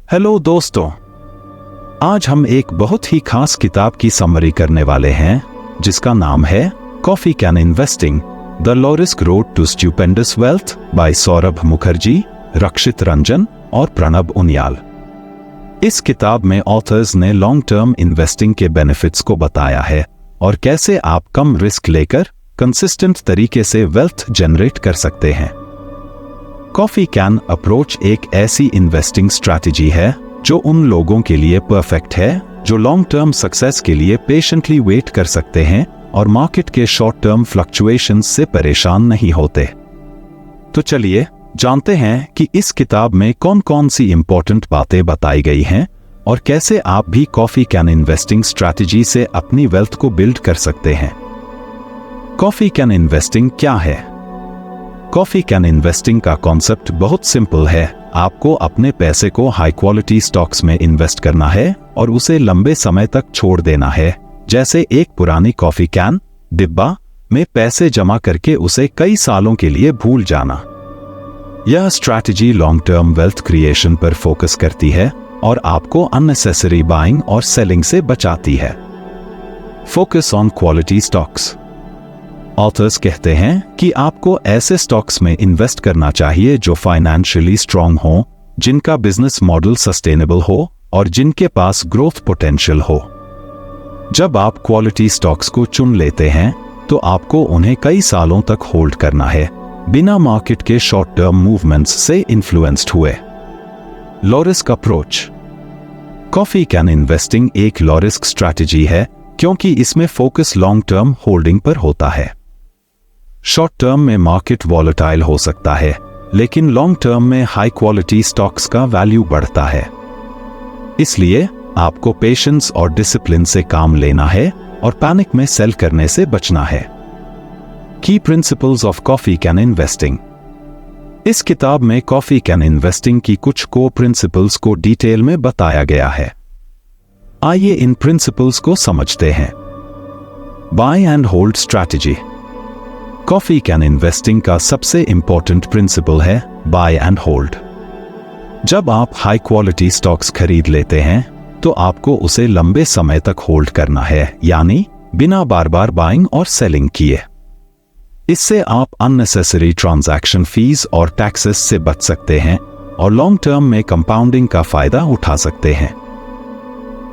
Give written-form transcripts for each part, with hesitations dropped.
Hello दोस्तों, आज हम एक बहुत ही खास किताब की समरी करने वाले हैं जिसका नाम है coffee can investing the low risk road to stupendous wealth by Saurabh Mukherjee, Rakshit Ranjan और प्रणब उनियाल। इस किताब में ऑथर्स ने लॉन्ग टर्म इन्वेस्टिंग के बेनिफिट्स को बताया है और कैसे आप कम रिस्क लेकर कंसिस्टेंट तरीके से वेल्थ जनरेट कर सकते हैं। कॉफी कैन अप्रोच एक ऐसी इन्वेस्टिंग स्ट्रैटेजी है जो उन लोगों के लिए परफेक्ट है जो लॉन्ग टर्म सक्सेस के लिए पेशेंटली वेट कर सकते हैं और मार्केट के शॉर्ट टर्म फ्लक्चुएशंस से परेशान नहीं होते। तो चलिए जानते हैं कि इस किताब में कौन कौन सी इंपॉर्टेंट बातें बताई गई हैं और कैसे आप भी कॉफी कैन इन्वेस्टिंग स्ट्रैटेजी से अपनी वेल्थ को बिल्ड कर सकते हैं। कॉफी कैन इन्वेस्टिंग क्या है? कॉफी कैन इन्वेस्टिंग का कॉन्सेप्ट बहुत सिंपल है। आपको अपने पैसे को हाई क्वालिटी स्टॉक्स में इन्वेस्ट करना है और उसे लंबे समय तक छोड़ देना है, जैसे एक पुरानी कॉफी कैन डिब्बा में पैसे जमा करके उसे कई सालों के लिए भूल जाना। यह strategy long term wealth creation पर फोकस करती है और आपको अननेसेसरी बाइंग और सेलिंग से बचाती है। Focus on quality stocks. Authors कहते हैं कि आपको ऐसे स्टॉक्स में इन्वेस्ट करना चाहिए जो फाइनेंशियली स्ट्रांग हो, जिनका बिजनेस मॉडल सस्टेनेबल हो और जिनके पास ग्रोथ पोटेंशियल हो। जब आप क्वालिटी स्टॉक्स को चुन लेते हैं तो आपको उन्हें कई सालों तक होल्ड करना है, बिना मार्केट के शॉर्ट टर्म मूवमेंट्स से इन्फ्लुएंस्ड हुए। Low risk approach. Coffee can investing एक लो रिस्क स्ट्रैटेजी है क्योंकि इसमें फोकस लॉन्ग टर्म होल्डिंग पर होता है। शॉर्ट टर्म में मार्केट वॉलेटाइल हो सकता है, लेकिन लॉन्ग टर्म में हाई क्वालिटी स्टॉक्स का वैल्यू बढ़ता है। इसलिए आपको पेशेंस और डिसिप्लिन से काम लेना है और पैनिक में सेल करने से बचना है। की principles of coffee can investing. इस किताब में कॉफी कैन इन्वेस्टिंग की कुछ कोर प्रिंसिपल्स को डिटेल में बताया गया है। आइए इन प्रिंसिपल्स को समझते हैं। Buy and hold strategy. Coffee can investing का सबसे इंपॉर्टेंट प्रिंसिपल है बाय एंड होल्ड। जब आप हाई क्वालिटी स्टॉक्स खरीद लेते हैं तो आपको उसे लंबे समय तक होल्ड करना है, यानी बिना बार बार बाइंग और सेलिंग किए। इससे आप अननेसेसरी ट्रांजैक्शन फीस और टैक्सेस से बच सकते हैं और लॉन्ग टर्म में कंपाउंडिंग का फायदा उठा सकते हैं।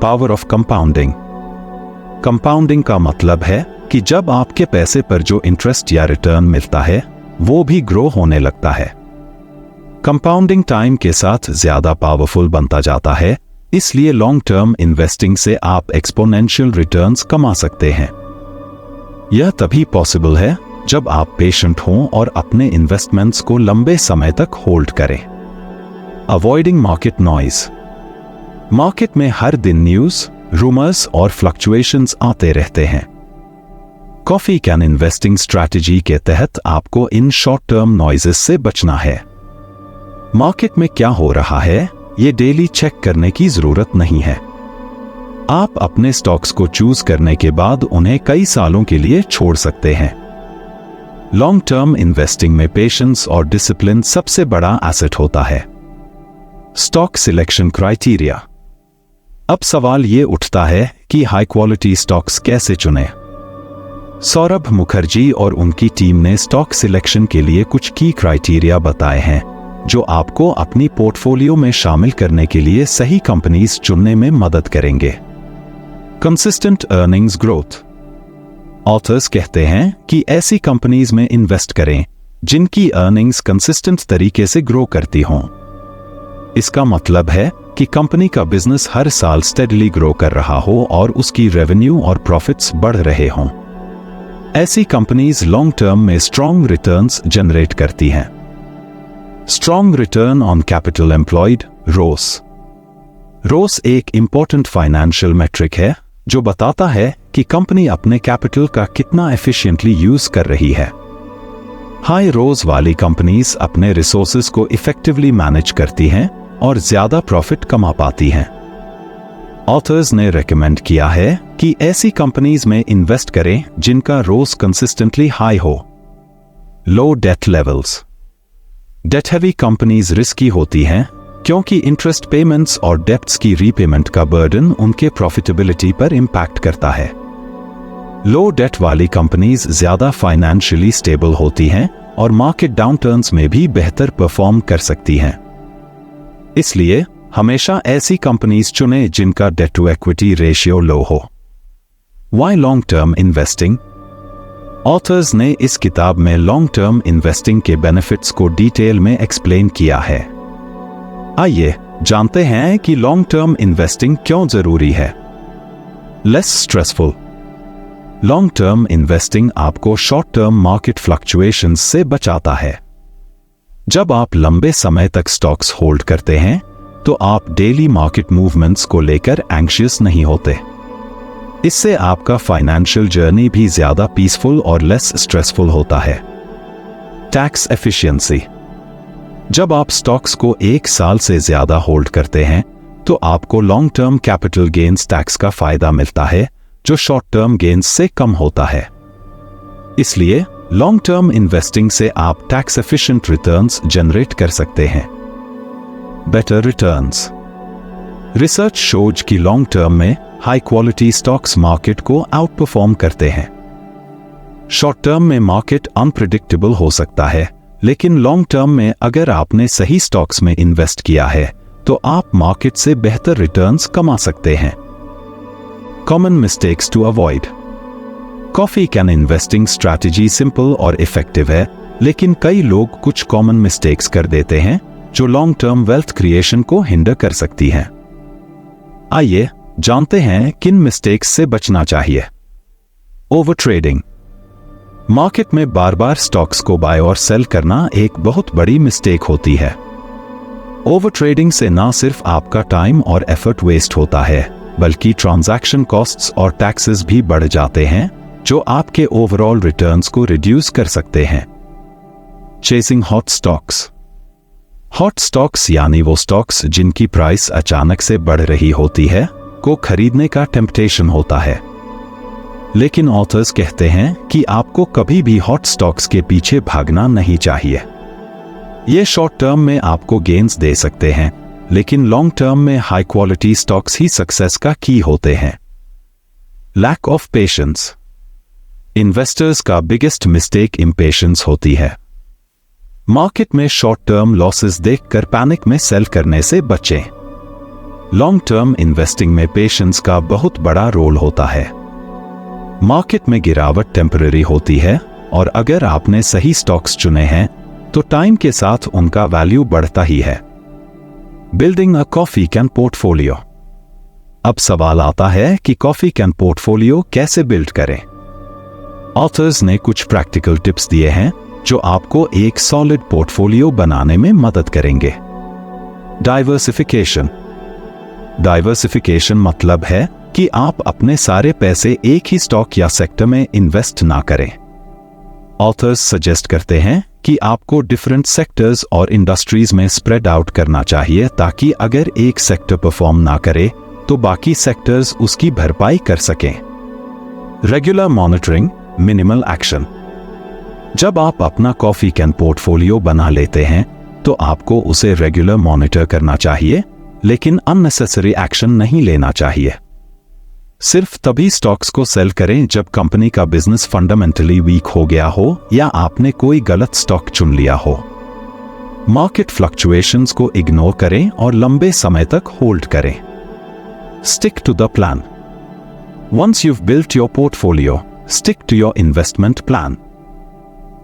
Power of compounding. कंपाउंडिंग का मतलब है कि जब आपके पैसे पर जो इंटरेस्ट या रिटर्न मिलता है वो भी ग्रो होने लगता है। कंपाउंडिंग टाइम के साथ ज्यादा पावरफुल बनता जाता है, इसलिए लॉन्ग टर्म इन्वेस्टिंग से आप एक्सपोनेंशियल रिटर्न्स कमा सकते हैं। यह तभी पॉसिबल है जब आप पेशेंट हों और अपने इन्वेस्टमेंट्स को लंबे समय तक होल्ड करें। Avoiding market noise. मार्केट में हर दिन न्यूज, रूमर्स और फ्लक्चुएशंस आते रहते हैं। कॉफी कैन इन्वेस्टिंग स्ट्रैटेजी के तहत आपको इन शॉर्ट टर्म नॉइजेस से बचना है। मार्केट में क्या हो रहा है ये डेली चेक करने की जरूरत नहीं है। आप अपने स्टॉक्स को चूज करने के बाद उन्हें कई सालों के लिए छोड़ सकते हैं। लॉन्ग टर्म इन्वेस्टिंग में पेशेंस और डिसिप्लिन सबसे बड़ा एसेट होता है। Stock selection criteria. अब सवाल ये उठता है कि हाई क्वालिटी स्टॉक्स कैसे चुनें। सौरभ मुखर्जी और उनकी टीम ने स्टॉक सिलेक्शन के लिए कुछ की क्राइटेरिया बताए हैं जो आपको अपनी पोर्टफोलियो में शामिल करने के लिए सही कंपनीज चुनने में मदद करेंगे। Consistent earnings growth. ऑथर्स कहते हैं कि ऐसी कंपनीज में इन्वेस्ट करें जिनकी अर्निंग्स कंसिस्टेंट तरीके से ग्रो करती हों। इसका मतलब है कि कंपनी का बिजनेस हर साल स्टेडली ग्रो कर रहा हो और उसकी रेवेन्यू और प्रॉफिट्स बढ़ रहे हों। ऐसी कंपनीज लॉन्ग टर्म में स्ट्रॉन्ग रिटर्न्स जनरेट करती हैं। Strong return on capital employed, ROCE. ROCE एक इंपॉर्टेंट फाइनेंशियल मैट्रिक है जो बताता है कि कंपनी अपने कैपिटल का कितना एफिशिएंटली यूज कर रही है। हाई रोज वाली कंपनीज अपने रिसोर्सेज को इफेक्टिवली मैनेज करती हैं और ज्यादा प्रॉफिट कमा पाती हैं। ऑथर्स ने रेकमेंड किया है कि ऐसी कंपनीज में इन्वेस्ट करें जिनका रोज कंसिस्टेंटली हाई हो। Low debt levels. Debt heavy companies risky होती हैं क्योंकि इंटरेस्ट पेमेंट्स और डेब्ट्स की रीपेमेंट का बर्डन उनके प्रॉफिटेबिलिटी पर इंपैक्ट करता है। लो डेट वाली कंपनीज ज्यादा फाइनेंशियली स्टेबल होती हैं और मार्केट डाउनटर्न्स में भी बेहतर परफॉर्म कर सकती हैं। इसलिए हमेशा ऐसी कंपनीज चुनें जिनका डेट टू इक्विटी रेशियो लो हो। Why long term investing? Authors ने इस किताब में लॉन्ग टर्म इन्वेस्टिंग के बेनिफिट्स को डिटेल में एक्सप्लेन किया है। आइए जानते हैं कि लॉन्ग टर्म इन्वेस्टिंग क्यों जरूरी है। Less stressful. Long term investing आपको शॉर्ट टर्म मार्केट फ्लक्चुएशंस से बचाता है। जब आप लंबे समय तक स्टॉक्स होल्ड करते हैं तो आप डेली मार्केट मूवमेंट्स को लेकर एंग्शियस नहीं होते। इससे आपका फाइनेंशियल जर्नी भी ज्यादा पीसफुल और लेस स्ट्रेसफुल होता है। Tax efficiency. जब आप स्टॉक्स को 1 साल से ज्यादा होल्ड करते हैं तो आपको long term capital gains tax का फायदा मिलता है जो शॉर्ट टर्म गेन्स से कम होता है। इसलिए लॉन्ग टर्म इन्वेस्टिंग से आप टैक्स एफिशिएंट रिटर्न्स जनरेट कर सकते हैं। Better returns. रिसर्च शोज कि लॉन्ग टर्म में हाई क्वालिटी स्टॉक्स मार्केट को आउट परफॉर्म करते हैं। शॉर्ट टर्म में मार्केट अनप्रिडिक्टेबल हो सकता है, लेकिन लॉन्ग टर्म में अगर आपने सही स्टॉक्स में इन्वेस्ट किया है तो आप मार्केट से बेहतर रिटर्न्स कमा सकते हैं। Common mistakes to avoid. Coffee can investing strategy simple और इफेक्टिव है, लेकिन कई लोग कुछ कॉमन मिस्टेक्स कर देते हैं जो लॉन्ग टर्म वेल्थ क्रिएशन को हिंडर कर सकती हैं। आइए जानते हैं किन मिस्टेक्स से बचना चाहिए। Over trading. मार्केट में बार बार स्टॉक्स को बाय और सेल करना एक बहुत बड़ी मिस्टेक होती है। ओवर ट्रेडिंग से ना सिर्फ आपका टाइम और एफर्ट वेस्ट होता है, बल्कि ट्रांजैक्शन कॉस्ट्स और टैक्सेस भी बढ़ जाते हैं जो आपके ओवरऑल रिटर्न्स को रिड्यूस कर सकते हैं। Chasing hot stocks. Hot stocks यानी वो स्टॉक्स जिनकी प्राइस अचानक से बढ़ रही होती है को खरीदने का टेम्पटेशन होता है। लेकिन ऑथर्स कहते हैं कि आपको कभी भी हॉट स्टॉक्स के पीछे भागना नहीं चाहिए। ये शॉर्ट टर्म में आपको गेन्स दे सकते हैं, लेकिन लॉन्ग टर्म में हाई क्वालिटी स्टॉक्स ही सक्सेस का की होते हैं। Lack of patience. इन्वेस्टर्स का बिगेस्ट मिस्टेक इम्पेशेंस होती है। मार्केट में शॉर्ट टर्म लॉसेस देखकर पैनिक में सेल करने से बचें। लॉन्ग टर्म इन्वेस्टिंग में पेशेंस का बहुत बड़ा रोल होता है। मार्केट में गिरावट टेम्पररी होती है और अगर आपने सही स्टॉक्स चुने हैं तो टाइम के साथ उनका वैल्यू बढ़ता ही है। Building a coffee can portfolio. अब सवाल आता है कि कॉफी कैन पोर्टफोलियो कैसे बिल्ड करें। ऑथर्स ने कुछ प्रैक्टिकल टिप्स दिए हैं जो आपको एक सॉलिड पोर्टफोलियो बनाने में मदद करेंगे। डाइवर्सिफिकेशन। डाइवर्सिफिकेशन मतलब है कि आप अपने सारे पैसे एक ही स्टॉक या सेक्टर में इन्वेस्ट ना करें। ऑथर्स सजेस्ट करते हैं कि आपको डिफरेंट सेक्टर्स और इंडस्ट्रीज में स्प्रेड आउट करना चाहिए ताकि अगर एक सेक्टर परफॉर्म ना करे तो बाकी सेक्टर्स उसकी भरपाई कर सकें। Regular monitoring, minimal action. जब आप अपना कॉफी कैन पोर्टफोलियो बना लेते हैं तो आपको उसे रेगुलर मॉनिटर करना चाहिए, लेकिन अननेसेसरी एक्शन नहीं लेना चाहिए। सिर्फ तभी स्टॉक्स को सेल करें जब कंपनी का बिजनेस फंडामेंटली वीक हो गया हो या आपने कोई गलत स्टॉक चुन लिया हो। मार्केट फ्लक्चुएशंस को इग्नोर करें और लंबे समय तक होल्ड करें। Stick to the plan. Once you've built your portfolio, stick to your investment plan.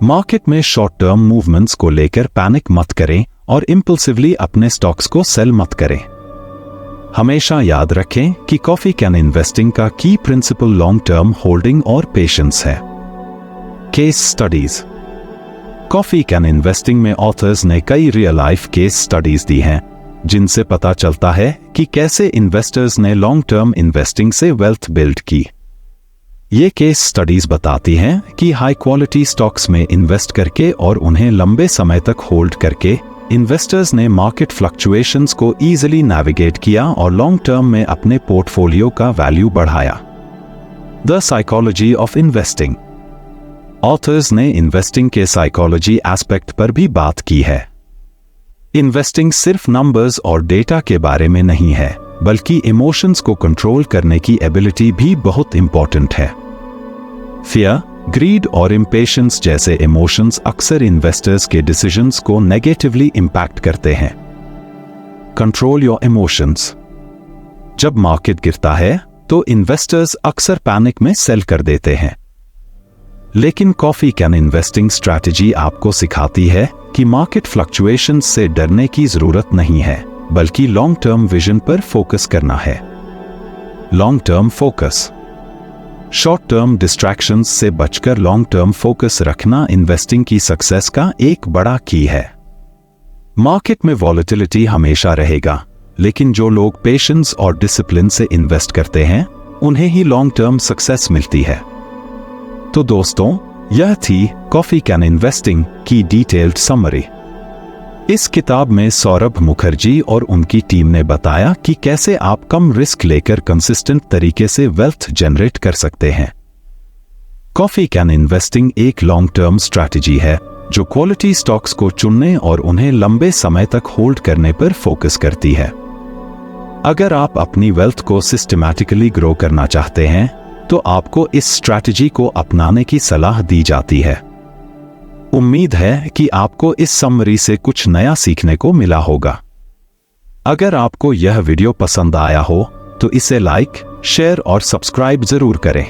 Market में शॉर्ट टर्म मूवमेंट्स को लेकर पैनिक मत करें और इंपल्सिवली अपने स्टॉक्स को सेल मत करें। हमेशा याद रखें कि कॉफी कैन इन्वेस्टिंग का की प्रिंसिपल लॉन्ग टर्म होल्डिंग और पेशेंस है। Case studies. Coffee can investing में ऑथर्स ने कई रियल लाइफ केस स्टडीज दी हैं जिनसे पता चलता है कि कैसे इन्वेस्टर्स ने लॉन्ग टर्म इन्वेस्टिंग से वेल्थ बिल्ड की। ये केस स्टडीज बताती हैं कि हाई क्वालिटी स्टॉक्स में इन्वेस्ट करके और उन्हें लंबे समय तक होल्ड करके इन्वेस्टर्स ने मार्केट फ्लक्चुएशंस को इजीली नेविगेट किया और लॉन्ग टर्म में अपने पोर्टफोलियो का वैल्यू बढ़ाया। The psychology of investing. Authors ने इन्वेस्टिंग के साइकोलॉजी एस्पेक्ट पर भी बात की है। इन्वेस्टिंग सिर्फ नंबर्स और डेटा के बारे में नहीं है, बल्कि इमोशंस को कंट्रोल करने की एबिलिटी भी बहुत इंपॉर्टेंट है। फियर, ग्रीड और इम्पेशंस जैसे इमोशंस अक्सर इन्वेस्टर्स के डिसीजंस को नेगेटिवली इंपैक्ट करते हैं। Control your emotions. जब मार्केट गिरता है तो इन्वेस्टर्स अक्सर पैनिक में सेल कर देते हैं, लेकिन कॉफी कैन इन्वेस्टिंग स्ट्रैटेजी आपको सिखाती है कि मार्केट फ्लक्चुएशंस से डरने की जरूरत नहीं है, बल्कि लॉन्ग टर्म विजन पर फोकस करना है। Long term focus. Short term distractions से बचकर लॉन्ग टर्म फोकस रखना इन्वेस्टिंग की सक्सेस का एक बड़ा की है। मार्केट में वॉलेटिलिटी हमेशा रहेगा, लेकिन जो लोग पेशेंस और डिसिप्लिन से इन्वेस्ट करते हैं उन्हें ही लॉन्ग टर्म सक्सेस मिलती है। तो दोस्तों, यह थी कॉफी कैन इन्वेस्टिंग की डिटेल्ड समरी। इस किताब में सौरभ मुखर्जी और उनकी टीम ने बताया कि कैसे आप कम रिस्क लेकर कंसिस्टेंट तरीके से वेल्थ जनरेट कर सकते हैं। कॉफी कैन इन्वेस्टिंग एक लॉन्ग टर्म स्ट्रैटेजी है जो क्वालिटी स्टॉक्स को चुनने और उन्हें लंबे समय तक होल्ड करने पर फोकस करती है। अगर आप अपनी वेल्थ को सिस्टमैटिकली ग्रो करना चाहते हैं तो आपको इस स्ट्रैटेजी को अपनाने की सलाह दी जाती है। उम्मीद है कि आपको इस समरी से कुछ नया सीखने को मिला होगा। अगर आपको यह वीडियो पसंद आया हो तो इसे लाइक, शेयर और सब्सक्राइब जरूर करें।